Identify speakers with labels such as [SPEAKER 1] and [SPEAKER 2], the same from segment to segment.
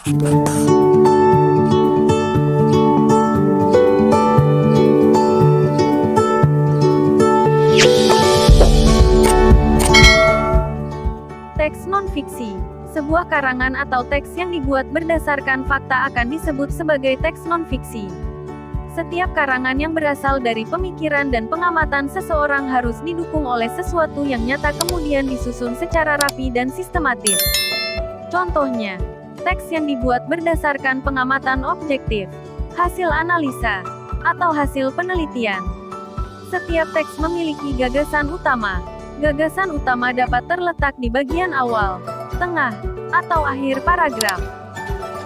[SPEAKER 1] Teks non-fiksi. Sebuah karangan atau teks yang dibuat berdasarkan fakta akan disebut sebagai teks non-fiksi. Setiap karangan yang berasal dari pemikiran dan pengamatan seseorang harus didukung oleh sesuatu yang nyata kemudian disusun secara rapi dan sistematis. Contohnya, teks yang dibuat berdasarkan pengamatan objektif, hasil analisa, atau hasil penelitian. Setiap teks memiliki gagasan utama. Gagasan utama dapat terletak di bagian awal, tengah, atau akhir paragraf.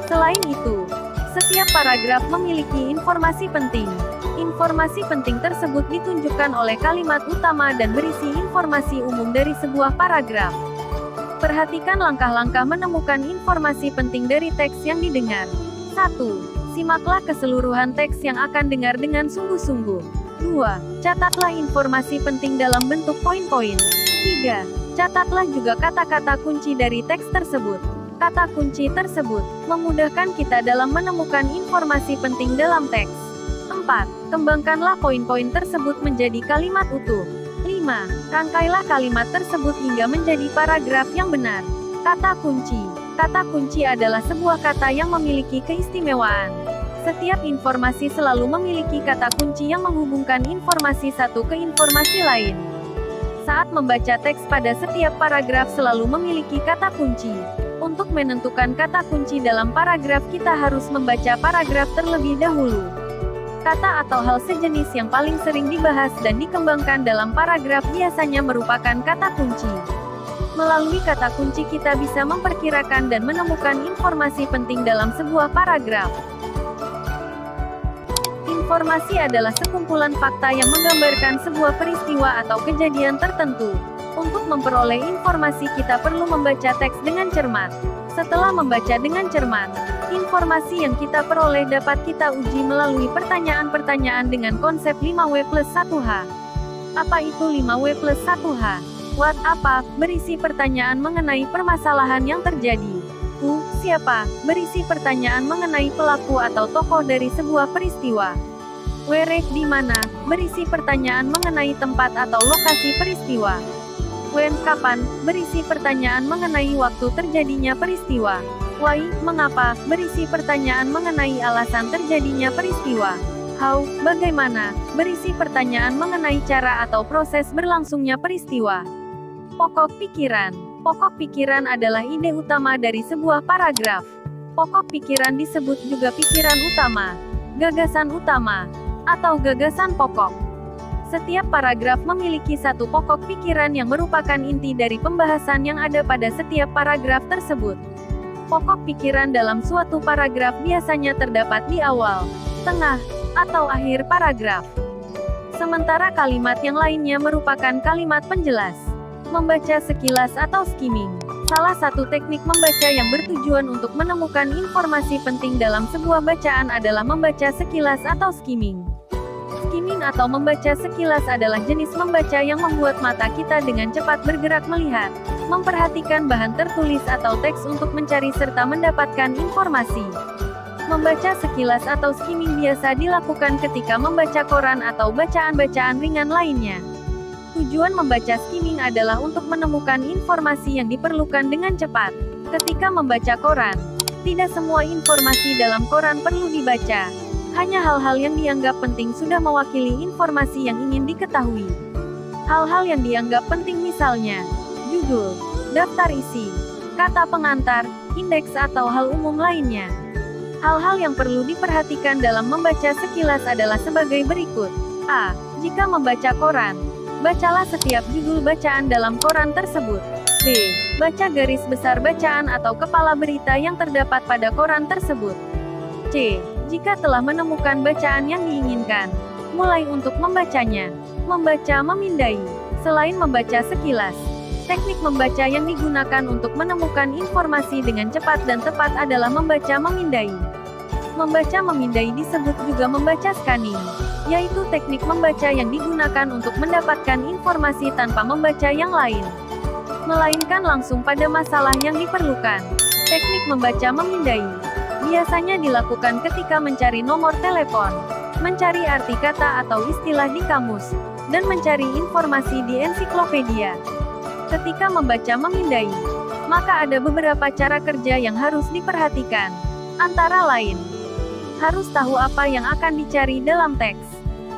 [SPEAKER 1] Selain itu, setiap paragraf memiliki informasi penting. Informasi penting tersebut ditunjukkan oleh kalimat utama dan berisi informasi umum dari sebuah paragraf. Perhatikan langkah-langkah menemukan informasi penting dari teks yang didengar. 1. Simaklah keseluruhan teks yang akan dengar dengan sungguh-sungguh. 2. Catatlah informasi penting dalam bentuk poin-poin. 3. Catatlah juga kata-kata kunci dari teks tersebut. Kata kunci tersebut memudahkan kita dalam menemukan informasi penting dalam teks. 4. Kembangkanlah poin-poin tersebut menjadi kalimat utuh. 5. Rangkailah kalimat tersebut hingga menjadi paragraf yang benar. Kata kunci. Kata kunci adalah sebuah kata yang memiliki keistimewaan. Setiap informasi selalu memiliki kata kunci yang menghubungkan informasi satu ke informasi lain. Saat membaca teks pada setiap paragraf selalu memiliki kata kunci. Untuk menentukan kata kunci dalam paragraf kita harus membaca paragraf terlebih dahulu. Kata atau hal sejenis yang paling sering dibahas dan dikembangkan dalam paragraf biasanya merupakan kata kunci. Melalui kata kunci kita bisa memperkirakan dan menemukan informasi penting dalam sebuah paragraf. Informasi adalah sekumpulan fakta yang menggambarkan sebuah peristiwa atau kejadian tertentu. Untuk memperoleh informasi kita perlu membaca teks dengan cermat. Setelah membaca dengan cermat, informasi yang kita peroleh dapat kita uji melalui pertanyaan-pertanyaan dengan konsep 5W+1H. Apa itu 5W+1H? What apa? Berisi pertanyaan mengenai permasalahan yang terjadi. Who, siapa? Berisi pertanyaan mengenai pelaku atau tokoh dari sebuah peristiwa. Where, di mana? Berisi pertanyaan mengenai tempat atau lokasi peristiwa. When, kapan? Berisi pertanyaan mengenai waktu terjadinya peristiwa. Why, mengapa? Berisi pertanyaan mengenai alasan terjadinya peristiwa. How, bagaimana? Berisi pertanyaan mengenai cara atau proses berlangsungnya peristiwa. Pokok pikiran. Pokok pikiran adalah ide utama dari sebuah paragraf. Pokok pikiran disebut juga pikiran utama, gagasan utama, atau gagasan pokok. Setiap paragraf memiliki satu pokok pikiran yang merupakan inti dari pembahasan yang ada pada setiap paragraf tersebut. Pokok pikiran dalam suatu paragraf biasanya terdapat di awal, tengah, atau akhir paragraf. Sementara kalimat yang lainnya merupakan kalimat penjelas. Membaca sekilas atau skimming. Salah satu teknik membaca yang bertujuan untuk menemukan informasi penting dalam sebuah bacaan adalah membaca sekilas atau skimming. Skimming atau membaca sekilas adalah jenis membaca yang membuat mata kita dengan cepat bergerak melihat, memperhatikan bahan tertulis atau teks untuk mencari serta mendapatkan informasi. Membaca sekilas atau skimming biasa dilakukan ketika membaca koran atau bacaan-bacaan ringan lainnya. Tujuan membaca skimming adalah untuk menemukan informasi yang diperlukan dengan cepat. Ketika membaca koran, tidak semua informasi dalam koran perlu dibaca. Hanya hal-hal yang dianggap penting sudah mewakili informasi yang ingin diketahui. Hal-hal yang dianggap penting misalnya, judul, daftar isi, kata pengantar, indeks atau hal umum lainnya. Hal-hal yang perlu diperhatikan dalam membaca sekilas adalah sebagai berikut. A. Jika membaca koran, bacalah setiap judul bacaan dalam koran tersebut. B. Baca garis besar bacaan atau kepala berita yang terdapat pada koran tersebut. C. Jika telah menemukan bacaan yang diinginkan, mulai untuk membacanya. Membaca memindai. Selain membaca sekilas, teknik membaca yang digunakan untuk menemukan informasi dengan cepat dan tepat adalah membaca memindai. Membaca memindai disebut juga membaca scanning, yaitu teknik membaca yang digunakan untuk mendapatkan informasi tanpa membaca yang lain, melainkan langsung pada masalah yang diperlukan. Teknik membaca memindai Biasanya dilakukan ketika mencari nomor telepon, mencari arti kata atau istilah di kamus, dan mencari informasi di ensiklopedia. Ketika membaca memindai, maka ada beberapa cara kerja yang harus diperhatikan. Antara lain, harus tahu apa yang akan dicari dalam teks.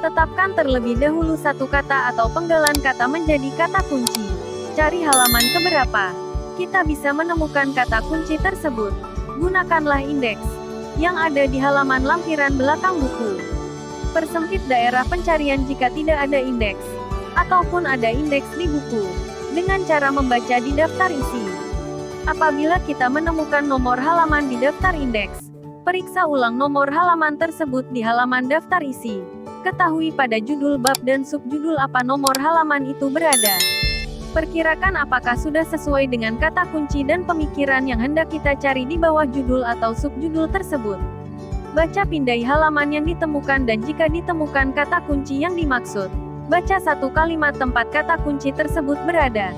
[SPEAKER 1] Tetapkan terlebih dahulu satu kata atau penggalan kata menjadi kata kunci. Cari halaman keberapa kita bisa menemukan kata kunci tersebut. Gunakanlah indeks yang ada di halaman lampiran belakang buku. Persempit daerah pencarian jika tidak ada indeks, ataupun ada indeks di buku, dengan cara membaca di daftar isi. Apabila kita menemukan nomor halaman di daftar indeks, periksa ulang nomor halaman tersebut di halaman daftar isi. Ketahui pada judul bab dan subjudul apa nomor halaman itu berada. Perkirakan apakah sudah sesuai dengan kata kunci dan pemikiran yang hendak kita cari di bawah judul atau subjudul tersebut. Baca pindai halaman yang ditemukan dan jika ditemukan kata kunci yang dimaksud, baca satu kalimat tempat kata kunci tersebut berada.